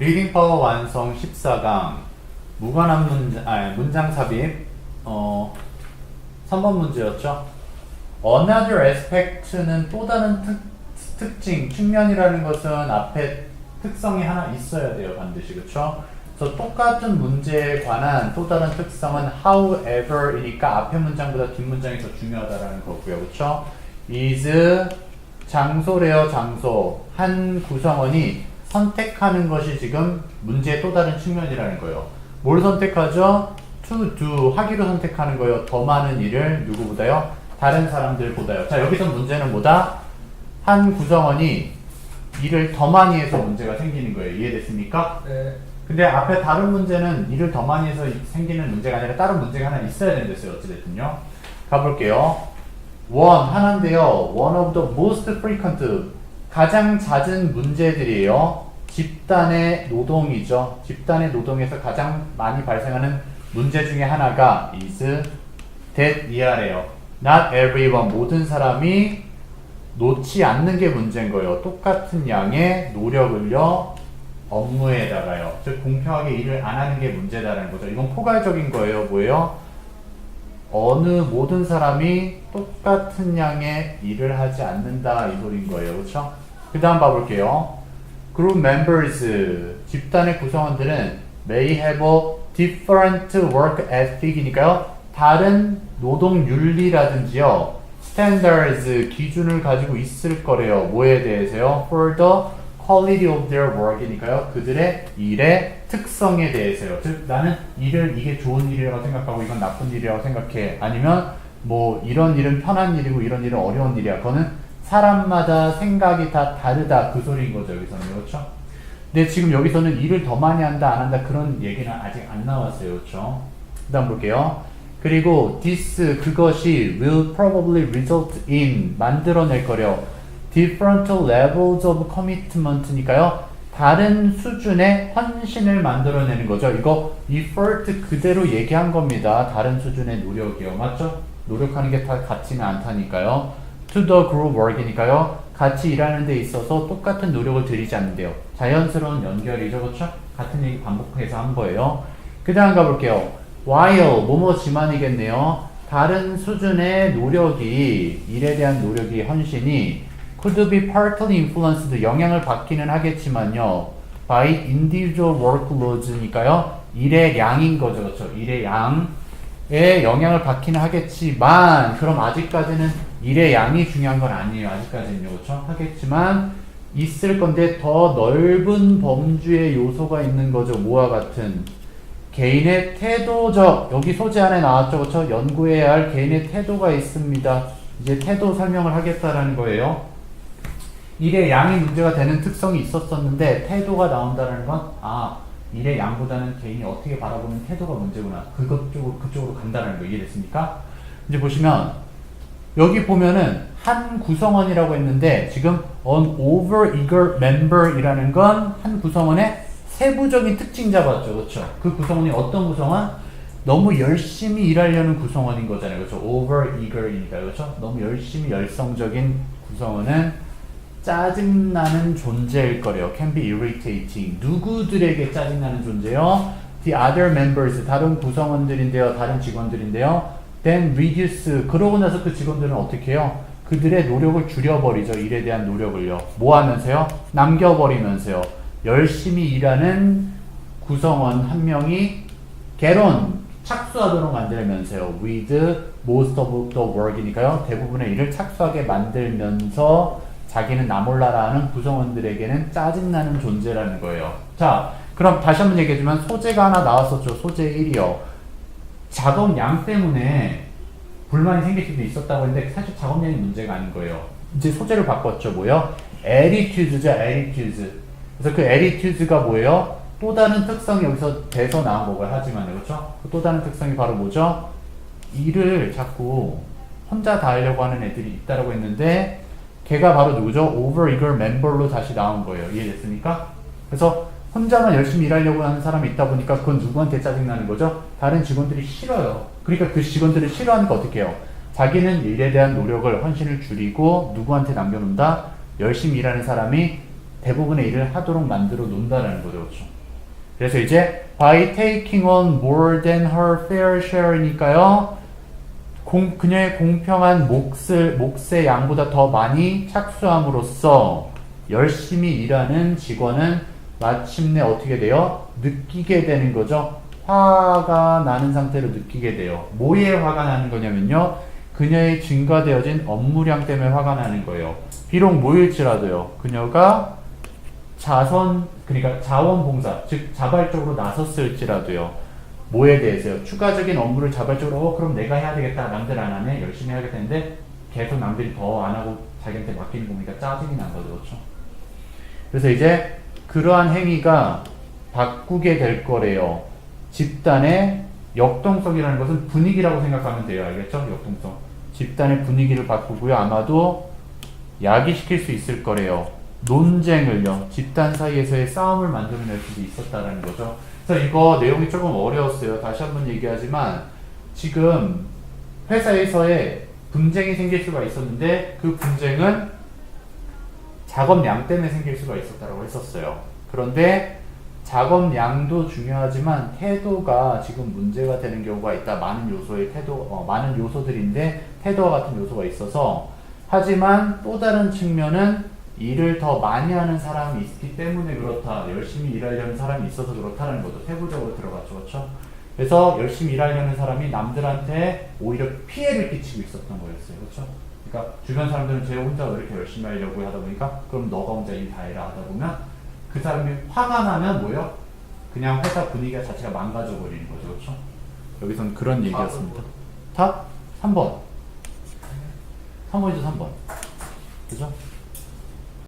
리딩 파워 완성 14강 무관한 문장 삽입 3번 문제였죠. Another aspect는 또 다른 특징, 측면이라는 것은 앞에 특성이 하나 있어야 돼요. 반드시. 그쵸? 그래서 똑같은 문제에 관한 또 다른 특성은 however이니까 앞에 문장보다 뒷 문장이 더 중요하다는 거고요. 그쵸? is 장소래요. 장소. 한 구성원이 선택하는 것이 지금 문제의 또 다른 측면이라는 거예요. 뭘 선택하죠? to do, 하기로 선택하는 거예요. 더 많은 일을 누구보다요? 다른 사람들보다요. 자, 여기서 문제는 뭐다? 한 구성원이 일을 더 많이 해서 문제가 생기는 거예요. 이해됐습니까? 네. 근데 앞에 다른 문제는 일을 더 많이 해서 생기는 문제가 아니라 다른 문제가 하나 있어야 된댔어요. 어찌됐든요. 가볼게요. 하나인데요. One of the most frequent, 가장 잦은 문제들이에요. 집단의 노동이죠. 집단의 노동에서 가장 많이 발생하는 문제 중에 하나가 is that 이하래요. Not everyone, 모든 사람이 놓지 않는 게 문제인 거예요. 똑같은 양의 노력을요 업무에다가요. 즉 공평하게 일을 안 하는 게 문제다라는 거죠. 이건 포괄적인 거예요. 뭐예요? 어느 모든 사람이 똑같은 양의 일을 하지 않는다 이 소리인 거예요. 그렇죠? 그 다음 봐볼게요. Group members, 집단의 구성원들은 may have a different work ethic이니까요. 다른 노동 윤리라든지요. standards, 기준을 가지고 있을 거래요. 뭐에 대해서요? For the quality of their work이니까요. 그들의 일의 특성에 대해서요. 즉 나는 일을 이게 좋은 일이라고 생각하고 이건 나쁜 일이라고 생각해. 아니면 뭐 이런 일은 편한 일이고 이런 일은 어려운 일이야. 그거는 사람마다 생각이 다 다르다 그 소리인 거죠. 여기서는. 그렇죠? 근데 지금 여기서는 일을 더 많이 한다 안 한다 그런 얘기는 아직 안 나왔어요. 그렇죠? 그 다음 볼게요. 그리고 this 그것이 will probably result in 만들어낼 거래요. different levels of commitment니까요. 다른 수준의 헌신을 만들어내는 거죠. 이거 effort 그대로 얘기한 겁니다. 다른 수준의 노력이요. 맞죠? 노력하는 게 다 같지는 않다니까요. to the group work이니까요. 같이 일하는 데 있어서 똑같은 노력을 들이지 않는데요. 자연스러운 연결이죠. 그렇죠? 같은 얘기 반복해서 한 거예요. 그 다음 가볼게요. while 뭐뭐지만이겠네요. 다른 수준의 노력이 일에 대한 노력이 헌신이 could be partly influenced 영향을 받기는 하겠지만요. by individual workloads니까요. 일의 양인 거죠. 그렇죠? 일의 양에 영향을 받기는 하겠지만 그럼 아직까지는 일의 양이 중요한 건 아니에요. 아직까지는요. 그렇죠? 하겠지만 있을 건데 더 넓은 범주의 요소가 있는 거죠. 뭐와 같은 개인의 태도적, 여기 소재 안에 나왔죠. 그렇죠? 연구해야 할 개인의 태도가 있습니다. 이제 태도 설명을 하겠다라는 거예요. 일의 양이 문제가 되는 특성이 있었었는데 태도가 나온다는 건 일의 양보다는 개인이 어떻게 바라보는 태도가 문제구나. 그쪽으로 간다는 거 이해됐습니까? 이제 보시면 여기 보면은 한 구성원이라고 했는데 지금 an over-eager member이라는 건 한 구성원의 세부적인 특징 잡았죠. 그렇죠? 그 구성원이 어떤 구성원? 너무 열심히 일하려는 구성원인 거잖아요. 그렇죠? over-eager이니까. 그렇죠? 너무 열심히 열성적인 구성원은 짜증나는 존재일 거래요. can be irritating. 누구들에게 짜증나는 존재요? the other members, 다른 구성원들인데요. 다른 직원들인데요. then reduce, 그러고 나서 그 직원들은 어떻게 해요? 그들의 노력을 줄여버리죠. 일에 대한 노력을요. 뭐 하면서요? 남겨버리면서요. 열심히 일하는 구성원 한 명이 get on, 착수하도록 만들면서요. with most of the work이니까요. 대부분의 일을 착수하게 만들면서 자기는 나 몰라라 하는 구성원들에게는 짜증나는 존재라는 거예요. 자, 그럼 다시 한번 얘기해주면 소재가 하나 나왔었죠. 소재 1이요. 작업량 때문에 불만이 생길 수도 있었다고 했는데 사실 작업량이 문제가 아닌 거예요. 이제 소재를 바꿨죠. 뭐요? attitude죠. attitude. 그래서 그 attitude가 뭐예요? 또 다른 특성이 여기서 돼서 나온 거고요. 하지만요. 그렇죠? 그 또 다른 특성이 바로 뭐죠? 일을 자꾸 혼자 다 하려고 하는 애들이 있다라고 했는데 걔가 바로 누구죠? over-eager member로 다시 나온 거예요. 이해됐습니까? 그래서 혼자만 열심히 일하려고 하는 사람이 있다 보니까 그건 누구한테 짜증나는 거죠? 다른 직원들이 싫어요. 그러니까 그 직원들을 싫어하니까 어떻게 해요? 자기는 일에 대한 노력을, 헌신을 줄이고 누구한테 남겨놓는다? 열심히 일하는 사람이 대부분의 일을 하도록 만들어 놓는다라는 거죠. 그렇죠? 그래서 이제 by taking on more than her fair share니까요. 그녀의 공평한 몫의 양보다 더 많이 착수함으로써 열심히 일하는 직원은 마침내 어떻게 돼요? 느끼게 되는 거죠. 화가 나는 상태로 느끼게 돼요. 뭐에 화가 나는 거냐면요. 그녀의 증가되어진 업무량 때문에 화가 나는 거예요. 비록 뭐일지라도요. 그녀가 그러니까 자원봉사, 즉 자발적으로 나섰을지라도요. 뭐에 대해서요? 추가적인 업무를 자발적으로 그럼 내가 해야 되겠다. 남들 안 하네. 열심히 해야겠다는데 계속 남들이 더 안 하고 자기한테 맡기는 거 보니까 짜증이 난 거죠. 그렇죠? 그래서 이제 그러한 행위가 바꾸게 될 거래요. 집단의 역동성이라는 것은 분위기라고 생각하면 돼요. 알겠죠? 역동성. 집단의 분위기를 바꾸고요. 아마도 야기시킬 수 있을 거래요. 논쟁을요. 집단 사이에서의 싸움을 만들어낼 수도 있었다는 거죠. 그래서 이거 내용이 조금 어려웠어요. 다시 한번 얘기하지만 지금 회사에서의 분쟁이 생길 수가 있었는데 그 분쟁은 작업량 때문에 생길 수가 있었다고 했었어요. 그런데 작업량도 중요하지만 태도가 지금 문제가 되는 경우가 있다. 많은 요소들인데 태도와 같은 요소가 있어서 하지만 또 다른 측면은 일을 더 많이 하는 사람이 있기 때문에 그렇다. 열심히 일하려는 사람이 있어서 그렇다는 거죠. 세부적으로 들어갔죠. 그렇죠? 그래서 열심히 일하려는 사람이 남들한테 오히려 피해를 끼치고 있었던 거였어요. 그렇죠? 그러니까 주변 사람들은 쟤 혼자 왜 이렇게 열심히 하려고 하다 보니까 그럼 너가 혼자 일 다 해라 하다 보면 그 사람이 화가 나면 뭐요? 그냥 회사 분위기가 자체가 망가져 버리는 거죠. 그렇죠? 여기서는 그런 얘기였습니다. 답 3번. 3번이죠, 3번. 그죠?